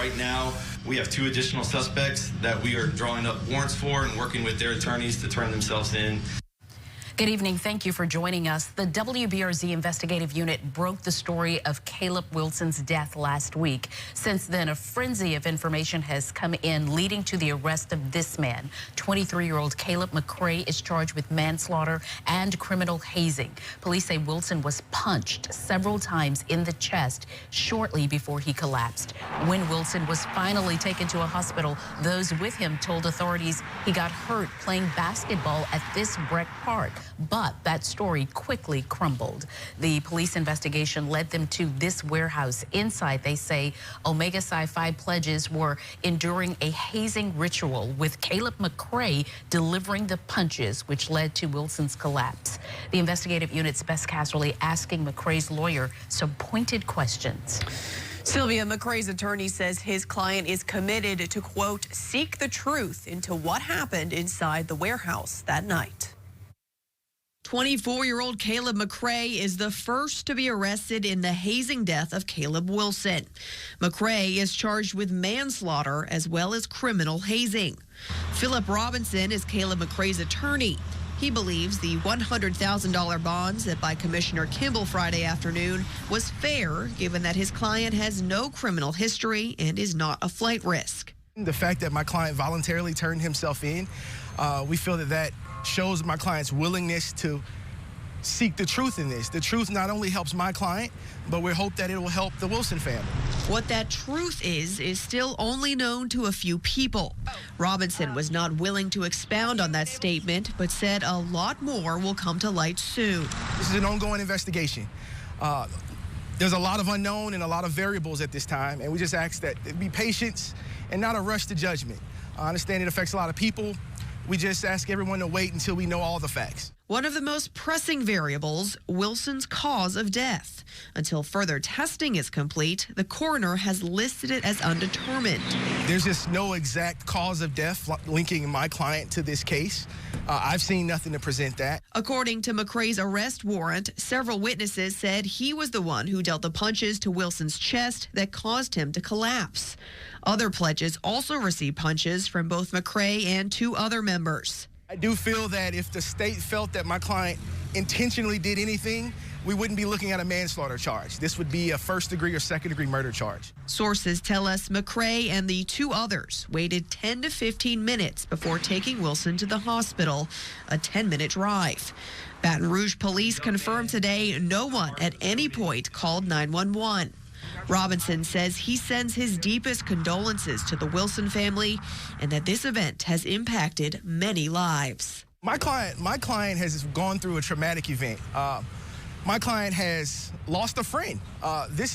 Right now, we have 2 additional suspects that we are drawing up warrants for and working with their attorneys to turn themselves in. Good evening. Thank you for joining us. The WBRZ investigative unit broke the story of Caleb Wilson's death last week. Since then, a frenzy of information has come in leading to the arrest of this man. 23-year-old Caleb McCray is charged with manslaughter and criminal hazing. Police say Wilson was punched several times in the chest shortly before he collapsed. When Wilson was finally taken to a hospital, those with him told authorities he got hurt playing basketball at this rec park. But that story quickly crumbled. The police investigation led them to this warehouse. Inside, they say Omega Psi Phi pledges were enduring a hazing ritual, with Caleb McCray delivering the punches, which led to Wilson's collapse. The investigative unit's Bess Casserly asking McCray's lawyer some pointed questions. Sylvia, McCray's attorney says his client is committed to, quote, seek the truth into what happened inside the warehouse that night. 24-year-old Caleb McCray is the first to be arrested in the hazing death of Caleb Wilson. McCray is charged with manslaughter as well as criminal hazing. Philip Robinson is Caleb McCray's attorney. He believes the $100,000 bond set by Commissioner Kimball Friday afternoon was fair, given that his client has no criminal history and is not a flight risk. The fact that my client voluntarily turned himself in, we feel that shows my client's willingness to seek the truth in this. The truth not only helps my client, but we hope that it will help the Wilson family. What that truth is still only known to a few people. Robinson was not willing to expound on that statement, but said a lot more will come to light soon. This is an ongoing investigation. There's a lot of unknown and a lot of variables at this time, and we just ask that there be patience and not a rush to judgment. I understand it affects a lot of people. We just ask everyone to wait until we know all the facts. One of the most pressing variables, Wilson's cause of death. Until further testing is complete, the coroner has listed it as undetermined. There's just no exact cause of death linking my client to this case. I've seen nothing to present that. According to McCray's arrest warrant, several witnesses said he was the one who dealt the punches to Wilson's chest that caused him to collapse. Other pledges also received punches from both McCray and 2 other members. I do feel that if the state felt that my client intentionally did anything, we wouldn't be looking at a manslaughter charge. This would be a first-degree or second-degree murder charge. Sources tell us McCray and the 2 others waited 10 to 15 minutes before taking Wilson to the hospital, a 10-minute drive. Baton Rouge Police confirmed today no one at any point called 911. Robinson says he sends his deepest condolences to the Wilson family and that this event has impacted many lives. My client has gone through a traumatic event. My client has lost a friend. There's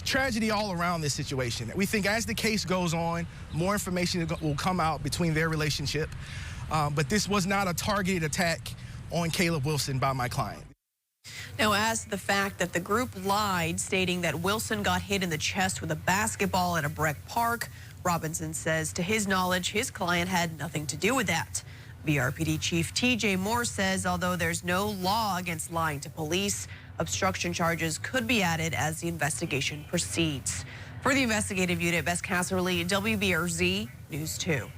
tragedy all around this situation. We think as the case goes on, more information will come out between their relationship. But this was not a targeted attack on Caleb Wilson by my client. Now, as the fact that the group lied, stating that Wilson got hit in the chest with a basketball at a rec park, Robinson says to his knowledge, his client had nothing to do with that. BRPD Chief T.J. Moore says although there's no law against lying to police, obstruction charges could be added as the investigation proceeds. For the investigative unit, Bess Casserly, WBRZ News 2.